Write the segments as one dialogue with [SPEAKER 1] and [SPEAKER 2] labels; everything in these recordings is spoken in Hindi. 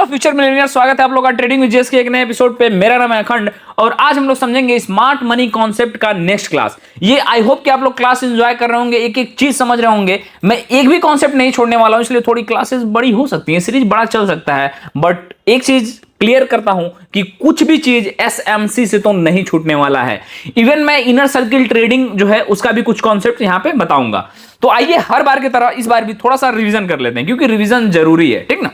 [SPEAKER 1] हेलो फ्यूचर मिलेनियर, स्वागत है आप लोग का ट्रेडिंग विद जेएस के एक नए एपिसोड पे। मेरा नाम है अखंड और आज हम लोग समझेंगे स्मार्ट मनी कॉन्सेप्ट का नेक्स्ट क्लास। ये आई होप कि आप लोग क्लास एंजॉय कर रहे होंगे, एक एक चीज समझ रहे होंगे। मैं एक भी कॉन्सेप्ट नहीं छोड़ने वाला हूं, इसलिए थोड़ी क्लासेस बड़ी हो सकती है, सीरीज बड़ा चल सकता है। बट एक चीज क्लियर करता हूं कि कुछ भी चीज एसएमसी से तो नहीं छूटने वाला है। इवन मैं इनर सर्किल ट्रेडिंग जो है उसका भी कुछ कॉन्सेप्ट यहां पे बताऊंगा। तो आइए हर बार की तरह इस बार भी थोड़ा सा रिवीजन कर लेते हैं, क्योंकि रिवीजन जरूरी है, ठीक ना।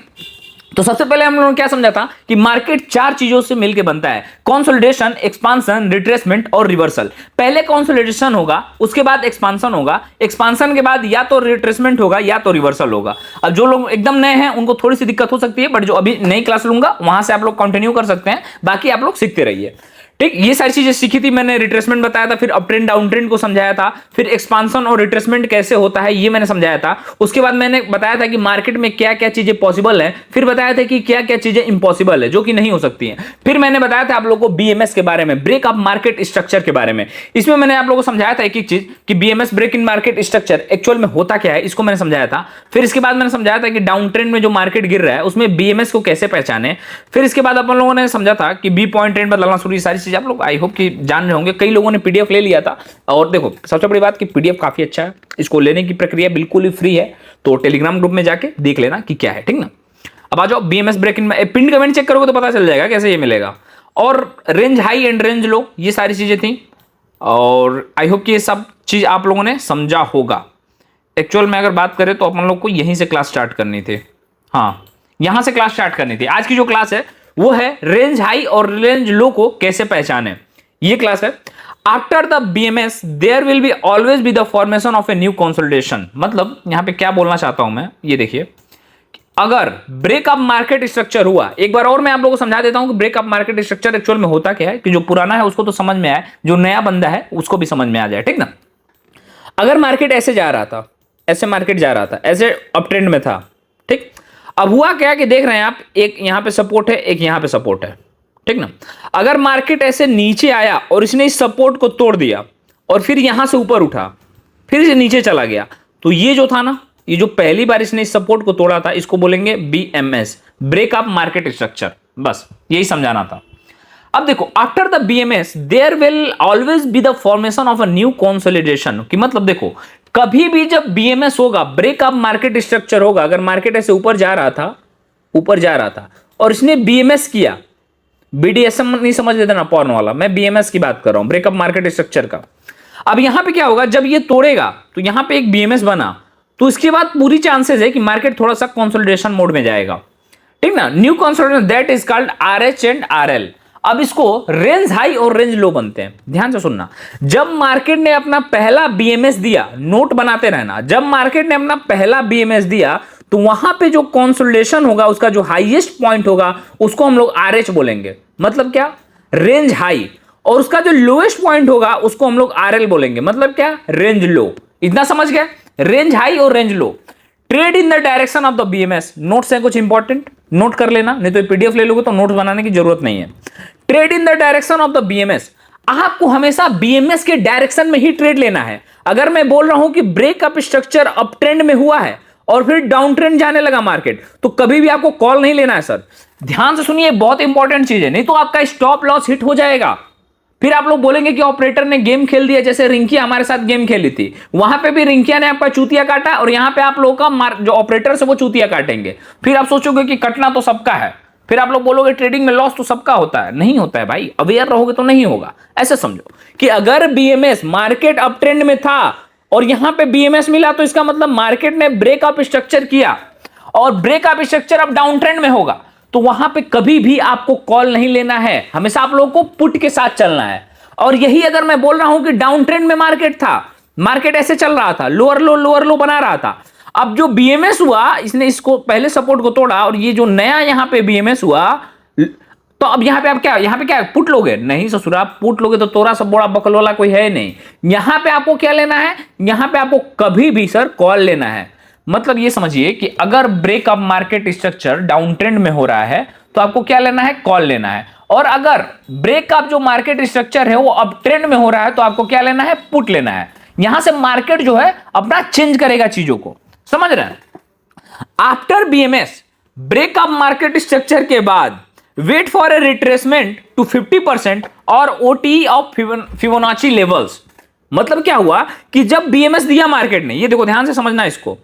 [SPEAKER 1] तो सबसे पहले हम लोगों ने क्या समझा था कि मार्केट चार चीजों से मिलकर बनता है: कंसोलिडेशन, एक्सपांशन, रिट्रेसमेंट और रिवर्सल। पहले कंसोलिडेशन होगा, उसके बाद एक्सपांशन होगा, एक्सपांशन के बाद या तो रिट्रेसमेंट होगा या तो रिवर्सल होगा। अब जो लोग एकदम नए हैं उनको थोड़ी सी दिक्कत हो सकती है, बट जो अभी नई क्लास लूंगा वहां से आप लोग कंटिन्यू कर सकते हैं, बाकी आप लोग सीखते रहिए, ठीक। ये सारी चीजें सीखी थी मैंने, रिट्रेसमेंट बताया था, फिर अप ट्रेंड डाउन ट्रेंड को समझाया था, फिर एक्सपांशन और रिट्रेसमेंट कैसे होता है ये मैंने समझाया था। उसके बाद मैंने बताया था कि मार्केट में क्या क्या चीजें पॉसिबल है, फिर बताया था कि क्या क्या चीजें इंपॉसिबल है, जो कि नहीं हो सकती हैं। फिर मैंने बताया था आप लोगों को बीएमएस के बारे में, ब्रेक अप मार्केट स्ट्रक्चर के बारे में। इसमें मैंने आप लोगों को समझाया था एक एक चीज कि BMS break in market structure actual में होता क्या है, इसको मैंने समझाया था। फिर इसके बाद मैंने समझाया था कि डाउन ट्रेंड में जो मार्केट गिर रहा है उसमें बीएमएस को कैसे पहचाने। फिर इसके बाद अपन लोगों ने समझा था कि बी पॉइंट ट्रेंड बदलना शुरू, ये सारी चीजें आप लोग आई होप कि जान रहे होंगे। कई लोगों ने पीडीएफ ले लिया था, और देखो सबसे बड़ी बात कि पीडीएफ काफी अच्छा है, इसको लेने की प्रक्रिया बिल्कुल ही फ्री है, तो टेलीग्राम ग्रुप में जाके देख लेना कि क्या है, ठीक ना। अब आ जाओ BMS break in, pin comment check करोगे तो पता चल जाएगा कैसे ये मिलेगा। और range high and range low, ये सारी चीजें थी, और आई होप कि ये सब चीज आप लोगों ने समझा होगा। एक्चुअल में अगर बात करें तो अपन लोग को यहीं से क्लास स्टार्ट करनी थी, हाँ यहां से क्लास स्टार्ट करनी थी। आज की जो क्लास है वो है रेंज हाई और रेंज लो को कैसे पहचाने, ये क्लास है। After the BMS there will be always be the formation of a new consolidation. मतलब यहां पे क्या बोलना चाहता हूं मैं, ये देखिए, अगर ब्रेकअप मार्केट स्ट्रक्चर हुआ, एक बार और मैं आप लोगों को समझा देता हूं कि ब्रेकअप मार्केट स्ट्रक्चर एक्चुअल में होता क्या है, कि जो पुराना है उसको तो समझ में आए, जो नया बंदा है उसको भी समझ में आ जाए, ठीक ना। अगर मार्केट ऐसे जा रहा था, ऐसे मार्केट जा रहा था, ऐसे अप ट्रेंड में था, ठीक। अब हुआ क्या कि देख रहे हैं आप, एक यहां पे सपोर्ट है, एक यहां पे सपोर्ट है, ठीक ना। अगर मार्केट ऐसे नीचे आया और इसने इस सपोर्ट को तोड़ दिया और फिर यहां से ऊपर उठा, फिर से नीचे चला गया, तो ये जो था ना, ये जो पहली बार इसने इस सपोर्ट को तोड़ा था, इसको बोलेंगे बीएमएस, ब्रेकअप मार्केट स्ट्रक्चर। बस यही समझाना था। अब देखो, after the BMS there will always be the formation of a new consolidation. कि मतलब देखो, कभी भी जब बीएमएस होगा, ब्रेकअप मार्केट स्ट्रक्चर होगा, अगर मार्केट ऐसे ऊपर जा रहा था, ऊपर जा रहा था और इसने बीएमएस किया, बीडीएसएम नहीं समझ लेते ना पॉर्न वाला, मैं बीएमएस की बात कर रहा हूं, ब्रेकअप मार्केट स्ट्रक्चर का। अब यहां पे क्या होगा, जब ये तोड़ेगा तो यहां पे एक बीएमएस बना, तो इसके बाद पूरी चांसेस है कि मार्केट थोड़ा सा कंसोलिडेशन मोड में जाएगा, ठीक ना। New consolidation that is called RH and RL. अब इसको रेंज हाई और रेंज लो बनते हैं, ध्यान से सुनना। जब मार्केट ने अपना पहला बीएमएस दिया, नोट बनाते रहना, जब मार्केट ने अपना पहला बीएमएस दिया तो वहां पे जो कंसोलिडेशन होगा, उसका जो हाईएस्ट पॉइंट होगा उसको हम लोग आरएच बोलेंगे, मतलब क्या, रेंज हाई। और उसका जो लोएस्ट पॉइंट होगा उसको हम लोग आरएल बोलेंगे, मतलब क्या, रेंज लो। इतना समझ गए, रेंज हाई और range low. Trade in the direction of the BMS, notes है कुछ इंपॉर्टेंट, नोट कर लेना, नहीं तो पीडीएफ ले लोगे तो नोट्स बनाने की जरूरत नहीं है। Trade in the direction of the BMS, आपको हमेशा बीएमएस के डायरेक्शन में ही ट्रेड लेना है। अगर मैं बोल रहा हूं कि ब्रेकअप स्ट्रक्चर अप ट्रेंड में हुआ है और फिर डाउन ट्रेंड जाने लगा मार्केट, तो कभी भी आपको कॉल नहीं लेना है सर। ध्यान से सुनिए, बहुत इंपॉर्टेंट चीज है, नहीं तो आपका स्टॉप लॉस हिट हो जाएगा। फिर आप लोग बोलेंगे कि ऑपरेटर ने गेम खेल दिया, जैसे रिंकिया हमारे साथ गेम खेली थी, वहां पे भी रिंकिया ने आपका चूतिया काटा और यहां पे आप लोगों का जो ऑपरेटर से वो चूतिया काटेंगे। फिर आप सोचोगे कि कटना तो सबका है, फिर आप लोग बोलोगे ट्रेडिंग में लॉस तो सबका होता है। नहीं होता है भाई, अवेयर रहोगे तो नहीं होगा। ऐसे समझो कि अगर बीएमएस मार्केट अप ट्रेंड में था और यहां पे बीएमएस मिला, तो इसका मतलब मार्केट ने ब्रेकअप स्ट्रक्चर किया और ब्रेकअप स्ट्रक्चर अब डाउन ट्रेंड में होगा, तो वहां पे कभी भी आपको कॉल नहीं लेना है, हमेशा आप लोगों को पुट के साथ चलना है। और यही अगर मैं बोल रहा हूं कि डाउन ट्रेंड में मार्केट था, मार्केट ऐसे चल रहा था, लोअर लो बना रहा था, अब जो बीएमएस हुआ, इसने इसको पहले सपोर्ट को तोड़ा और ये जो नया यहां पे बीएमएस हुआ, तो अब यहां पे आप क्या, यहां पे क्या पुट लोगे, नहीं ससुरा, पुट लोगे तो तोरा सब बड़ा बकल वाला कोई है नहीं। यहां पे आपको क्या लेना है, यहां पे आपको कभी भी सर कॉल लेना है। मतलब ये समझिए कि अगर breakup market structure down trend में हो रहा है तो आपको क्या लेना है, कॉल लेना है। और अगर ब्रेकअप जो मार्केट स्ट्रक्चर है वो अप ट्रेंड में हो रहा है तो आपको क्या लेना है, पुट लेना है। यहां से मार्केट जो है अपना चेंज करेगा चीजों को, समझ रहे हैं। After BMS breakup market structure के बाद wait for a retracement to 50% और ओटी ऑफ फिबोनाची लेवल्स। मतलब क्या हुआ कि जब बीएमएस दिया मार्केट ने, ये देखो ध्यान से समझना इसको,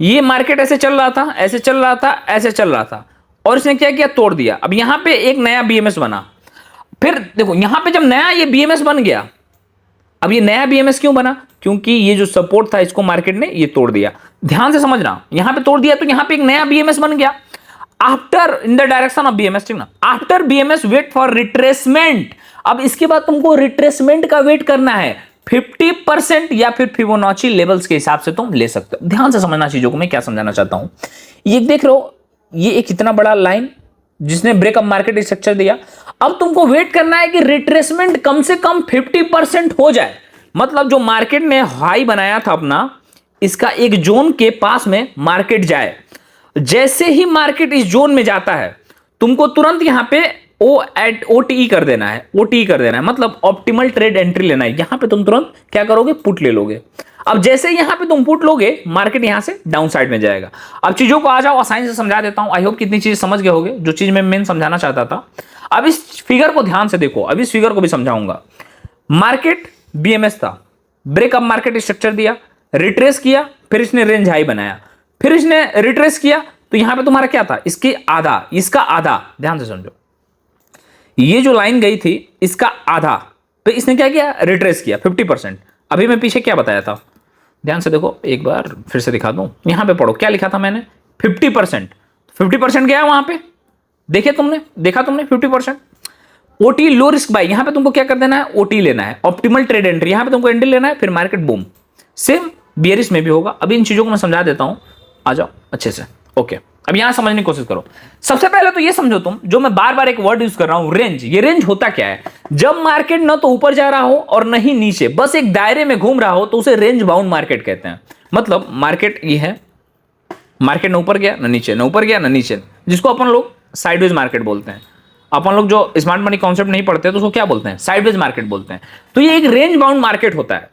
[SPEAKER 1] ये मार्केट ऐसे चल रहा था, ऐसे चल रहा था, ऐसे चल रहा था, और इसने क्या किया, तोड़ दिया। अब यहां पे एक नया बीएमएस बना। फिर देखो यहां पे जब नया ये बीएमएस बन गया, अब ये नया बीएमएस क्यों बना, क्योंकि ये जो सपोर्ट था इसको मार्केट ने ये तोड़ दिया। ध्यान से समझना, यहां पे तोड़ दिया तो यहां पे एक नया बीएमएस बन गया। After in the direction of BMS, ठीक ना, after BMS wait for retracement. अब इसके बाद तुमको रिट्रेसमेंट का वेट करना है 50% या फिर फिबोनाची लेवल्स के हिसाब से तुम ले सकते हो। ध्यान से समझना चीजों को, मैं क्या समझाना चाहता हूं। ये देख रहे हो, ये एक इतना बड़ा लाइन जिसने ब्रेकअप मार्केट स्ट्रक्चर दिया। अब तुमको वेट करना है कि रिट्रेसमेंट कम से कम 50% हो जाए। मतलब जो मार्केट ने हाई बनाया था अपना, इसका एक जोन के पास में मार्केट जाए। जैसे ही मार्केट इस जोन में जाता है, तुमको तुरंत यहां पे ओटीई कर देना है, ओटीई कर देना है, मतलब ऑप्टिमल ट्रेड एंट्री लेना है। यहां पे तुम तुरंत क्या करोगे, पुट ले लोगे। अब जैसे यहां पे तुम पुट लोगे, मार्केट यहां से डाउन साइड में जाएगा। अब चीजों को आ जाओ आसानी से समझा देता हूं। आई होप कितनी चीज समझ गए होगे, जो चीज मैं मेन समझाना चाहता था। अब इस फिगर को ध्यान से देखो, अब इस फिगर को भी समझाऊंगा। मार्केट बीएमएस था, ब्रेकअप मार्केट स्ट्रक्चर दिया, रिट्रेस किया, फिर इसने रेंज हाई बनाया, फिर इसने रिट्रेस किया, तो यहां पे तुम्हारा क्या था, इसके आधा, इसका आधा। ध्यान से समझो, ये जो लाइन गई थी इसका आधा, तो इसने क्या किया, रिट्रेस किया 50%। अभी मैं पीछे क्या बताया था, ध्यान से देखो, एक बार फिर से दिखा दूं। यहां पे पढ़ो, क्या लिखा था मैंने, 50%। 50% गया वहां पे, देखा तुमने 50%। ओटी लो रिस्क बाय, यहां पे तुमको क्या कर देना है, ओटी लेना है, ऑप्टिमल ट्रेड एंट्री, यहां पे तुमको एंट्री लेना है, फिर मार्केट बूम। सेम बियरिश में भी होगा। अभी इन चीजों को मैं समझा देता हूं, आ जाओ अच्छे से। ओके, अब यहां समझने की कोशिश करो। सबसे पहले तो ये समझो तुम, जो मैं बार बार एक वर्ड यूज कर रहा हूं, रेंज। ये रेंज होता क्या है, जब मार्केट ना तो ऊपर जा रहा हो और न ही नीचे, बस एक दायरे में घूम रहा हो, तो उसे रेंज बाउंड मार्केट कहते हैं। मतलब मार्केट ये है, मार्केट न ऊपर गया न नीचे, न ऊपर गया न नीचे, जिसको अपन लोग साइडवेज मार्केट बोलते हैं। अपन लोग जो स्मार्ट मनी कॉन्सेप्ट नहीं पढ़ते तो उसको क्या बोलते हैं, साइडवेज मार्केट बोलते हैं। तो ये एक रेंज बाउंड मार्केट होता है।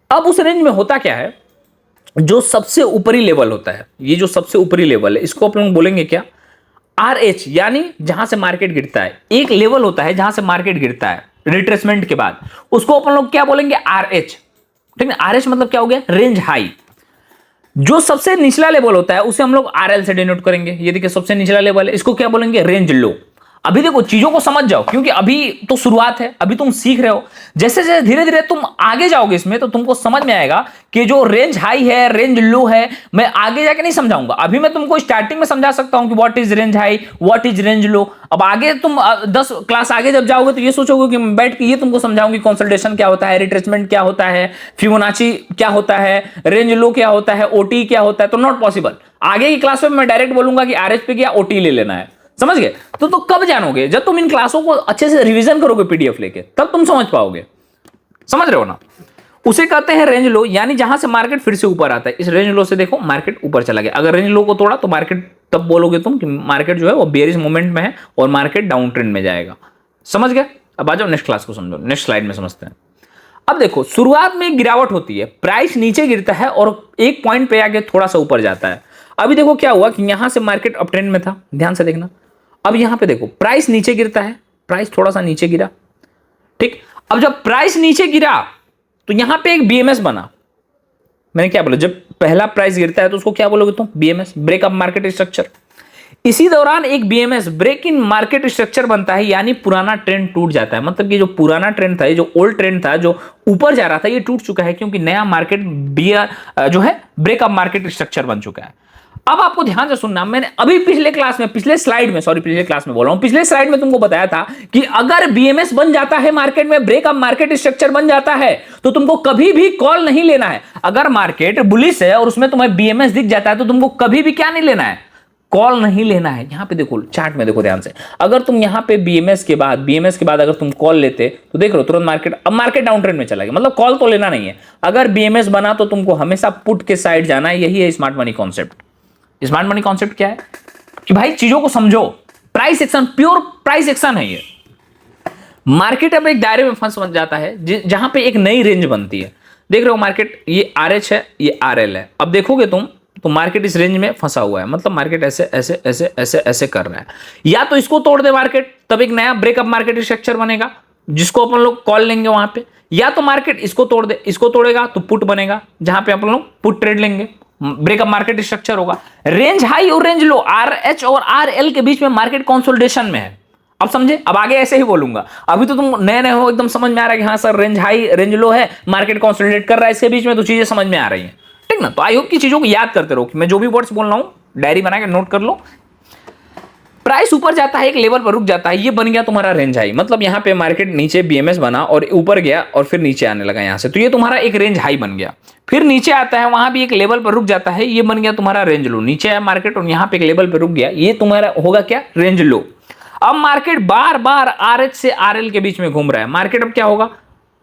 [SPEAKER 1] अब उस रेंज में होता क्या है, जो सबसे ऊपरी लेवल होता है, ये जो सबसे ऊपरी लेवल है, इसको अपन लोग बोलेंगे क्या, RH, यानी जहां से मार्केट गिरता है। एक लेवल होता है जहां से मार्केट गिरता है रिट्रेसमेंट के बाद, उसको अपन लोग क्या बोलेंगे, RH। ठीक है, RH मतलब क्या हो गया, रेंज हाई। जो सबसे निचला लेवल होता है उसे हम लोग RL से डिनोट करेंगे। ये देखिए सबसे निचला लेवल है, इसको क्या बोलेंगे, रेंज लो। अभी देखो चीजों को समझ जाओ, क्योंकि अभी तो शुरुआत है, अभी तुम सीख रहे हो। जैसे जैसे धीरे धीरे तुम आगे जाओगे इसमें, तो तुमको समझ में आएगा कि जो रेंज हाई है, रेंज लो है, मैं आगे जाके नहीं समझाऊंगा। अभी मैं तुमको स्टार्टिंग में समझा सकता हूं कि what is range high, what is range low. अब आगे तुम 10 क्लास आगे जब जाओगे तो ये सोचोगे कि मैं बैठ के ये तुमको समझाऊंगी कंसोलिडेशन क्या होता है, रिट्रेसमेंट क्या होता है, फिबोनाची क्या होता है, रेंज लो क्या होता है, ओटी क्या होता है। तो नॉट पॉसिबल। आगे की क्लास में मैं डायरेक्ट बोलूंगा कि RH पे क्या, ओटी ले लेना है। समझ गए? तो कब जानोगे, जब तुम इन क्लासों को अच्छे से रिवीजन करोगे PDF लेके, तब तुम समझ पाओगे। समझ रहे हो ना? उसे कहते हैं रेंज लो, यानी जहां से मार्केट फिर से ऊपर आता है। इस रेंज लो से देखो मार्केट ऊपर चला गया। अगर रेंज लो को तोड़ा तो मार्केट, तब बोलोगे तुम कि मार्केट जो है वो बेयरिश मोमेंट में है और मार्केट डाउन ट्रेंड में जाएगा। समझ गए? अब आ जाओ नेक्स्ट क्लास को समझो, नेक्स्ट स्लाइड में समझते हैं। अब देखो शुरुआत में एक गिरावट होती है, प्राइस नीचे गिरता है और एक पॉइंट पे आके थोड़ा सा ऊपर जाता है। अभी देखो क्या हुआ कि यहां से मार्केट अप ट्रेंड में था, ध्यान से देखना। अब यहां पे देखो प्राइस नीचे गिरता है, प्राइस थोड़ा सा नीचे गिरा, ठीक। अब जब प्राइस नीचे गिरा तो यहां पे एक BMS बना। मैंने क्या बोला, जब पहला प्राइस गिरता है तो उसको क्या बोलोगे तुम, BMS, ब्रेकअप मार्केट स्ट्रक्चर। इसी दौरान एक BMS, break in market structure बनता है, यानी पुराना ट्रेंड टूट जाता है। मतलब कि जो पुराना ट्रेंड था, जो ओल्ड ट्रेंड था, जो ऊपर जा रहा था, ये टूट चुका है, क्योंकि नया मार्केट जो है ब्रेकअप मार्केट स्ट्रक्चर बन चुका है। अब आपको ध्यान से सुनना, मैंने अभी पिछले क्लास में बोल रहा हूं, पिछले स्लाइड में तुमको बताया था कि अगर BMS बन जाता है मार्केट में, ब्रेकअप मार्केट स्ट्रक्चर बन जाता है, तो तुमको कभी भी कॉल नहीं लेना है। अगर मार्केट बुलिश है और उसमें तुम्हें BMS दिख जाता है तो तुमको कभी भी क्या नहीं लेना है, कॉल नहीं लेना है। यहां पे देखो चार्ट में देखो ध्यान से, अगर तुम यहां पे BMS के बाद अगर तुम कॉल लेते तो देख रहे हो तुरंत मार्केट, अब मार्केट डाउन ट्रेंड में चला गया, मतलब कॉल तो लेना नहीं है। अगर BMS बना तो तुमको हमेशा पुट के साइड जाना है। यही है smart money concept. Smart money concept क्या है कि भाई चीजों को समझो, price action, pure price action है ये। मार्केट अब एक दायरे में फंस बन जाता है जहां पे एक नई रेंज बनती है। देख रहे हो मार्केट, ये RH है, ये RL है। अब देखोगे तुम तो मार्केट इस रेंज में फंसा हुआ है, मतलब मार्केट ऐसे ऐसे ऐसे ऐसे ऐसे कर रहा है। या तो इसको तोड़ दे मार्केट, तब एक नया ब्रेकअप मार्केट स्ट्रक्चर बनेगा जिसको अपन लोग कॉल लेंगे वहां पे। या तो मार्केट इसको तोड़ दे, इसको तोड़ेगा तो पुट बनेगा जहां पे अपन लोग पुट ट्रेड लेंगे, ब्रेकअप मार्केट स्ट्रक्चर होगा। रेंज हाई और रेंज लो, आरएच और आरएल के बीच में मार्केट कंसोलिडेशन में है। अब समझे, अब आगे ऐसे ही बोलूंगा, अभी तो तुम नए नए हो, एकदम समझ में आ रहा है कि हाँ सर रेंज हाई रेंज लो है, मार्केट कंसोलिडेट कर रहा है, इसके बीच में तो चीजें समझ में आ रही हैं, ठीक ना। तो आई होप की चीजों को याद करते रहो, मैं जो भी वर्ड्स बोल रहा हूं डायरी बना के नोट कर लो। प्राइस ऊपर जाता है, एक लेवल पर रुक जाता है, ये बन गया तुम्हारा रेंज हाई, मतलब यहां पे मार्केट नीचे बीएमएस बना और ऊपर गया और फिर नीचे आने लगा यहां से, तो ये तुम्हारा एक रेंज हाई बन गया। फिर नीचे आता है, वहां भी एक लेवल पर रुक जाता है, ये बन गया तुम्हारा रेंज लो। नीचे आया मार्केट और यहां पे एक लेवल पर रुक गया, ये तुम्हारा होगा क्या, रेंज लो। अब मार्केट बार बार आरएच से आरएल के बीच में घूम रहा है, मार्केट अब क्या होगा,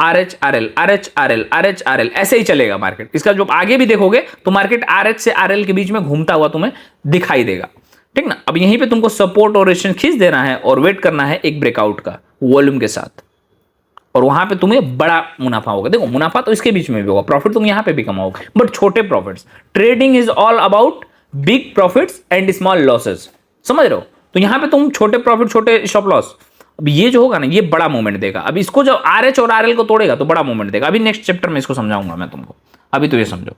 [SPEAKER 1] RH RL RH RL RH RL, ऐसे ही चलेगा मार्केट। इसका जो आगे भी देखोगे तो मार्केट आरएच से आरएल के बीच में घूमता हुआ तुम्हें दिखाई देगा, ठीक ना। अब यहीं पे तुमको सपोर्ट और रेजिस्टेंस खींच देना है और वेट करना है एक ब्रेकआउट का वॉल्यूम के साथ, और वहां पे तुम्हें बड़ा मुनाफा होगा। देखो मुनाफा तो इसके बीच में भी होगा, प्रॉफिट तुम यहां पे भी कमाओगे, बट छोटे profits. Trading is all about big profits and small losses, समझ रहे हो। तो यहां पे तुम छोटे प्रॉफिट छोटे स्टॉप लॉस, अब ये जो होगा ना ये बड़ा मूवमेंट देगा। अब इसको जब आरएच और आरएल को तोड़ेगा तो बड़ा मूवमेंट देगा। अभी नेक्स्ट चैप्टर में इसको समझाऊंगा मैं तुमको, अभी तो ये समझो,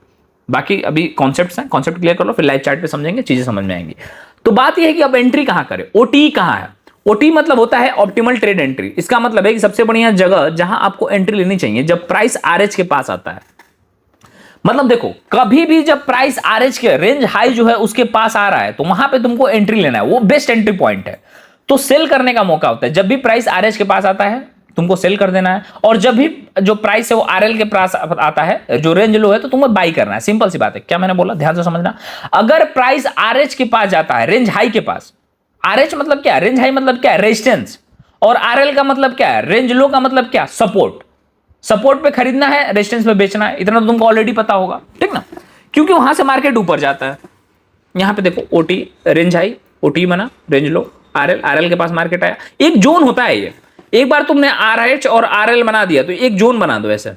[SPEAKER 1] बाकी अभी कॉन्सेप्ट्स हैं, कॉन्सेप्ट क्लियर कर लो, फिर लाइव चार्ट पे समझेंगे, चीजें समझ में आएंगी। तो बात यह है कि अब एंट्री कहां करें, ओटी कहां है। ओटी मतलब होता है ऑप्टिमल ट्रेड एंट्री। इसका मतलब है कि सबसे बढ़िया जगह जहां आपको एंट्री लेनी चाहिए जब प्राइस आरएच के पास आता है। मतलब देखो कभी भी जब प्राइस आरएच के रेंज हाई जो है उसके पास आ रहा है तो वहां पे तुमको एंट्री लेना है, वो बेस्ट एंट्री पॉइंट है। तो सेल करने का मौका होता है जब भी प्राइस आरएच के पास आता है, तुमको सेल कर देना है। और जब भी जो प्राइस है वो आरएल के पास आता है, जो रेंज लो है, तो तुम्हें बाई करना है। सिंपल सी बात है, क्या मैंने बोला ध्यान से समझना। अगर प्राइस आरएच के पास जाता है, रेंज हाई के पास, आरएच मतलब क्या, रेंज हाई मतलब क्या, रेजिस्टेंस, और आरएल का मतलब क्या है, रेंज लो का मतलब क्या, सपोर्ट। सपोर्ट पे खरीदना है, रेजिस्टेंस पे बेचना है, इतना तो तुमको ऑलरेडी पता होगा, ठीक ना। क्योंकि वहां से मार्केट ऊपर जाता है। यहां पे देखो ओटी रेंज हाई, ओटी बना, रेंज लो, आरएल, आरएल के पास मार्केट आया, एक जोन होता है ये। एक बार तुमने आरएच और आरएल बना दिया तो एक जोन बना दो, ऐसे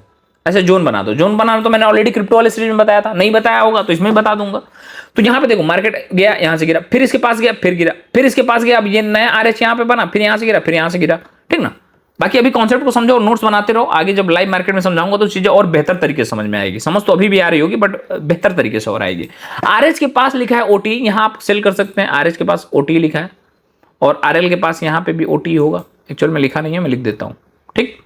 [SPEAKER 1] ऐसे जोन बना दो। जोन बनाना तो मैंने ऑलरेडी क्रिप्टो वाले सीरीज में बताया था, नहीं बताया होगा तो इसमें बता दूंगा। तो यहां पे देखो मार्केट गया, यहां से गिरा, फिर इसके पास गया, फिर गिरा, फिर इसके पास गया, अब ये नया आरएच यहां पे बना, फिर यहां से गिरा, फिर यहां से गिरा, ठीक ना। बाकी अभी कॉन्सेप्ट को समझो और नोट्स बनाते रहो, आगे जब लाइव मार्केट में समझाऊंगा तो चीजें और बेहतर तरीके से समझ में आएगी। समझ तो अभी भी आ रही होगी बट बेहतर तरीके से और आएगी। आरएच के पास लिखा है ओटी, यहां आप सेल कर सकते हैं। आरएच के पास ओटी लिखा है और आरएल के पास यहां पे भी ओटी होगा, एक्चुअल में लिखा नहीं है, मैं लिख देता हूं, ठीक।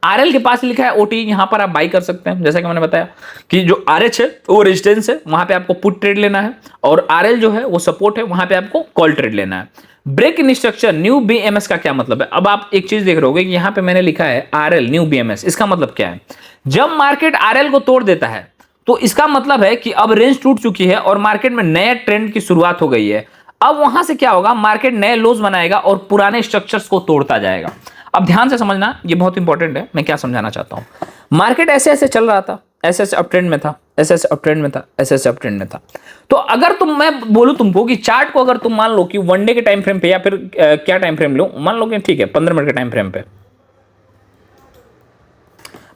[SPEAKER 1] आरएल के पास लिखा है ओटी, यहां पर आप बाई कर सकते हैं। जैसा कि मैंने बताया कि जो आरएच है वो रेजिस्टेंस है, वहां पे आपको पुट ट्रेड लेना है, और आरएल जो है वो सपोर्ट है, वहां पे आपको कॉल ट्रेड लेना है। Break in structure new BMS का क्या मतलब है। अब आप एक चीज देख रहे होगे कि यहां पे मैंने लिखा है आरएल न्यू बीएमएस, इसका मतलब क्या है। जब मार्केट आरएल को तोड़ देता है तो इसका मतलब है कि अब रेंज टूट चुकी है और मार्केट में नए ट्रेंड की शुरुआत हो गई है। अब वहां से क्या होगा, मार्केट नए लोज बनाएगा और पुराने स्ट्रक्चर्स को तोड़ता जाएगा। अब ध्यान से समझना, ये बहुत इंपॉर्टेंट है, मैं क्या समझाना चाहता हूं। मार्केट ऐसे ऐसे चल रहा था, ऐसे ऐसे अप ट्रेंड में था, ऐसे ऐसे अप ट्रेंड में था, ऐसे ऐसे अप ट्रेंड में था। तो अगर मैं बोलूं तुमको कि चार्ट को अगर तुम मान लो कि वन डे के टाइम फ्रेम पे या फिर क्या टाइम फ्रेम लो, मान लो कि ठीक है 15 मिनट के टाइम फ्रेम पे,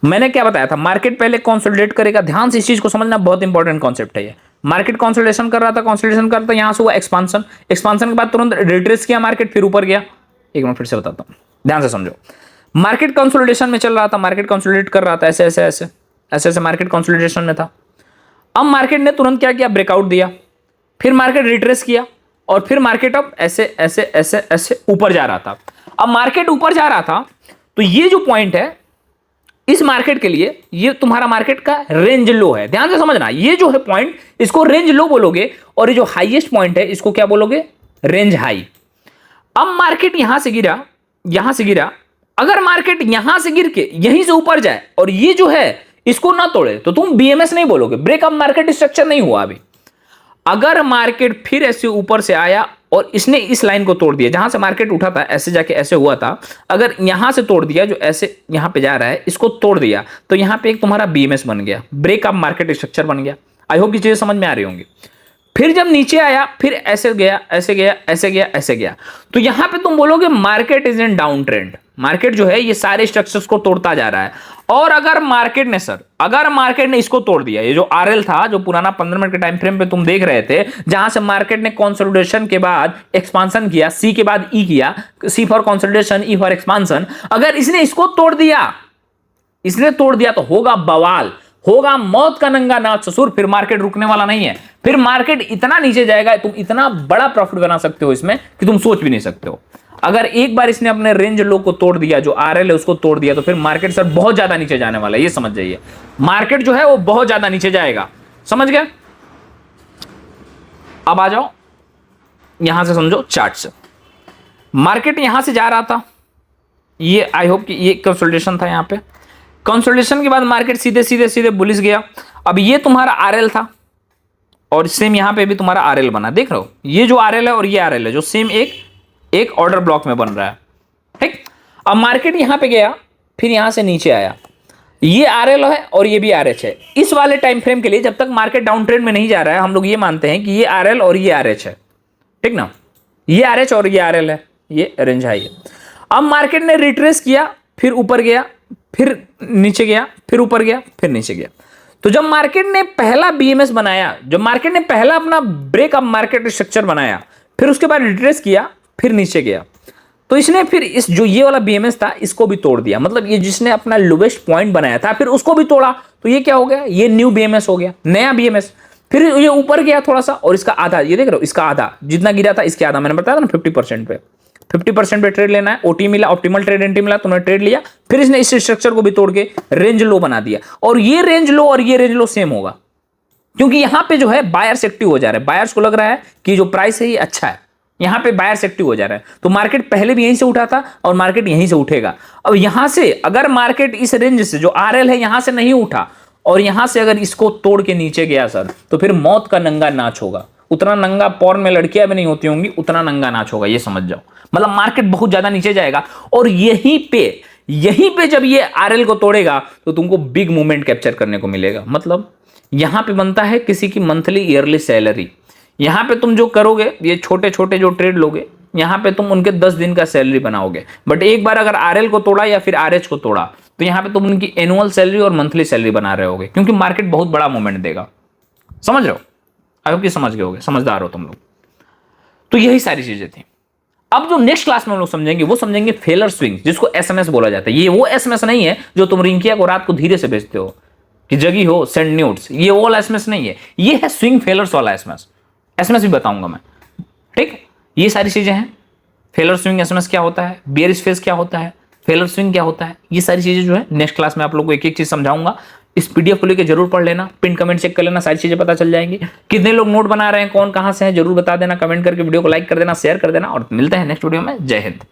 [SPEAKER 1] मैंने क्या बताया था, मार्केट पहले कंसोलिडेट करेगा। ध्यान से इस चीज को समझना, बहुत इंपॉर्टेंट कॉन्सेप्ट है ये। मार्केट कंसोलिडेशन कर रहा था, कंसोलिडेशन करता, यहां से हुआ एक्सपांशन, एक्सपांशन के बाद तुरंत रिट्रेस किया मार्केट, फिर ऊपर गया। एक मिनट फिर से बताता हूं, ध्यान से समझो। मार्केट कंसोलिडेशन में चल रहा था, मार्केट कंसोलिडेट कर रहा था, ऐसे ऐसे ऐसे ऐसे ऐसे मार्केट कंसोलिडेशन में था। अब मार्केट ने तुरंत क्या किया, ब्रेकआउट दिया, फिर मार्केट रिट्रेस किया, और फिर मार्केट अब ऐसे ऐसे ऐसे ऐसे ऊपर जा रहा था। अब मार्केट ऊपर जा रहा था तो ये जो पॉइंट है इस मार्केट के लिए, ये तुम्हारा मार्केट का रेंज लो है। ध्यान से समझना, ये जो है पॉइंट, इसको रेंज लो बोलोगे, और ये जो हाईएस्ट पॉइंट है इसको क्या बोलोगे, रेंज हाई। अब मार्केट यहां से गिरा, यहां से गिरा, अगर मार्केट यहां से गिर के यहीं से ऊपर जाए और ये जो है इसको ना तोड़े तो तुम बीएमएस नहीं बोलोगे, ब्रेकअप मार्केट स्ट्रक्चर नहीं हुआ अभी। अगर मार्केट फिर ऐसे ऊपर से आया और इसने इस लाइन को तोड़ दिया, जहां से मार्केट उठा था ऐसे जाके ऐसे हुआ था, अगर यहां से तोड़ दिया, जो ऐसे यहां पे जा रहा है इसको तोड़ दिया, तो यहां पे एक तुम्हारा बीएमएस बन गया, ब्रेकअप मार्केट स्ट्रक्चर बन गया। आई होप की चीजें समझ में आ रही होंगी। फिर जब नीचे आया, फिर ऐसे गया, ऐसे गया, ऐसे गया, ऐसे गया, तो यहां पे तुम बोलोगे market is in down trend, market जो है ये सारे स्ट्रक्चर्स को तोड़ता जा रहा है। और अगर मार्केट ने इसको तोड़ दिया, ये जो आरएल था, जो पुराना 15 मिनट के टाइम फ्रेम पे तुम देख रहे थे, जहां से मार्केट ने कंसोलिडेशन के बाद एक्सपांशन किया, सी के बाद ई किया, C for consolidation, E for expansion, अगर इसने इसको तोड़ दिया तो होगा बवाल, होगा मौत का नंगा नाच ससुर। फिर मार्केट रुकने वाला नहीं है, फिर मार्केट इतना नीचे जाएगा, तुम इतना बड़ा प्रॉफिट बना सकते हो इसमें कि तुम सोच भी नहीं सकते हो। अगर एक बार इसने अपने रेंज लो को तोड़ दिया, जो आरएल है उसको तोड़ दिया, तो फिर मार्केट सर बहुत ज्यादा नीचे जाने वाला है, ये समझ जाइए। मार्केट जो है वो बहुत ज्यादा नीचे जाएगा, समझ गए। अब आ जाओ यहां से, समझो चार्ट से। मार्केट यहां से जा रहा था, ये आई होप कि ये कंसोलिडेशन था, यहां पे कंसोलिडेशन के बाद मार्केट सीधे सीधे सीधे बुलिश गया। अब ये तुम्हारा आरएल था और सेम यहां पे भी तुम्हारा आरएल बना, देख रहे हो, ये जो आरएल है और ये आरएल है, जो सेम एक ऑर्डर ब्लॉक में बन रहा है, ठीक। अब मार्केट यहां पे गया, फिर यहां से नीचे आया, ये आरएल है और ये भी आरएच है। इस वाले टाइम फ्रेम के लिए, जब तक मार्केट डाउन ट्रेंड में नहीं जा रहा है, हम लोग ये मानते हैं कि ये आरएल और ये आरएच है, ठीक ना, ये आरएच और ये आरएल है, ये रेंज हाई है। अब मार्केट ने रिट्रेस किया, फिर ऊपर गया, फिर नीचे गया, फिर ऊपर गया, फिर नीचे गया। तो जब मार्केट ने पहला बीएमएस बनाया, जब मार्केट ने पहला अपना ब्रेकअप मार्केट स्ट्रक्चर बनाया, फिर उसके बाद रिट्रेस किया, फिर नीचे गया, तो इसने फिर इस जो ये वाला बीएमएस था इसको भी तोड़ दिया। मतलब ये जिसने अपना लोवेस्ट पॉइंट बनाया था, फिर उसको भी तोड़ा, तो ये क्या हो गया, ये न्यू बीएमएस हो गया, नया बीएमएस। फिर ये ऊपर गया थोड़ा सा, और इसका आधा, ये देख रहे हो, इसका आधा जितना गिरा था इसके आधा, मैंने बताया था ना 50% पे, 50% पे ट्रेड लेना है। ओटी मिला, ऑप्टिमल ट्रेड एंटी मिला, तुमने ट्रेड लिया, फिर इसने इस स्ट्रक्चर को भी तोड़ के रेंज लो बना दिया। और ये रेंज लो और ये रेंज लो सेम होगा, क्योंकि यहां पे जो है बायर्स एक्टिव हो जा रहे हैं, बायर्स को लग रहा है कि जो प्राइस है ये अच्छा है, यहां पे बायर्स एक्टिव हो जा रहा है। तो मार्केट पहले भी यहीं से उठा था और मार्केट यहीं से उठेगा। अब यहां से अगर मार्केट इस रेंज से, जो आरएल है, यहां से नहीं उठा और यहां से अगर इसको तोड़ के नीचे गया सर, तो फिर मौत का नंगा नाच होगा। उतना नंगा पॉर्न में लड़कियां भी नहीं होती होंगी, उतना नंगा नाच होगा, ये समझ जाओ। मतलब मार्केट बहुत ज्यादा नीचे जाएगा, और यहीं पे जब ये आरएल को तोड़ेगा तो तुमको बिग मूवमेंट कैप्चर करने को मिलेगा। मतलब यहां पे बनता है किसी की मंथली ईयरली सैलरी। यहां पे तुम जो करोगे, ये छोटे छोटे जो ट्रेड लोगे, यहां पे तुम उनके 10 दिन का सैलरी बनाओगे। बट एक बार अगर आरएल को तोड़ा या फिर आरएच को तोड़ा, तो यहां पे तुम उनकी एनुअल सैलरी और मंथली सैलरी बना रहे होगे, क्योंकि मार्केट बहुत बड़ा मूवमेंट देगा। समझ रहे हो, आई होप कि समझ गए होगे, समझदार हो तुम लोग। तो यही सारी चीजें थी। अब जो नेक्स्ट क्लास में हम लोग समझेंगे, वो समझेंगे फेलर स्विंग, जिसको एसएमएस बोला जाता है। ये वो एसएमएस नहीं है जो तुम रिंकिया को रात को धीरे से भेजते हो कि जगी हो सेंड न्यूड्स, ये वो वाला एसएमएस नहीं है, ये है स्विंग फेलर्स वाला एसएमएस। एसएमएस भी बताऊंगा मैं, ठीक। ये सारी चीजें हैं। फेलर स्विंग एसएमएस क्या होता है, बेयरिश फेज क्या होता है, फेलर स्विंग क्या होता है, ये सारी चीजें जो है नेक्स्ट क्लास में आप लोग को एक एक चीज समझाऊंगा। इस पीडीएफ को लेकर जरूर पढ़ लेना, पिन कमेंट चेक कर लेना, सारी चीजें पता चल जाएंगी। कितने लोग नोट बना रहे हैं, कौन कहां से हैं, जरूर बता देना, कमेंट करके वीडियो को लाइक कर देना, शेयर कर देना, और मिलते हैं नेक्स्ट वीडियो में। जय हिंद।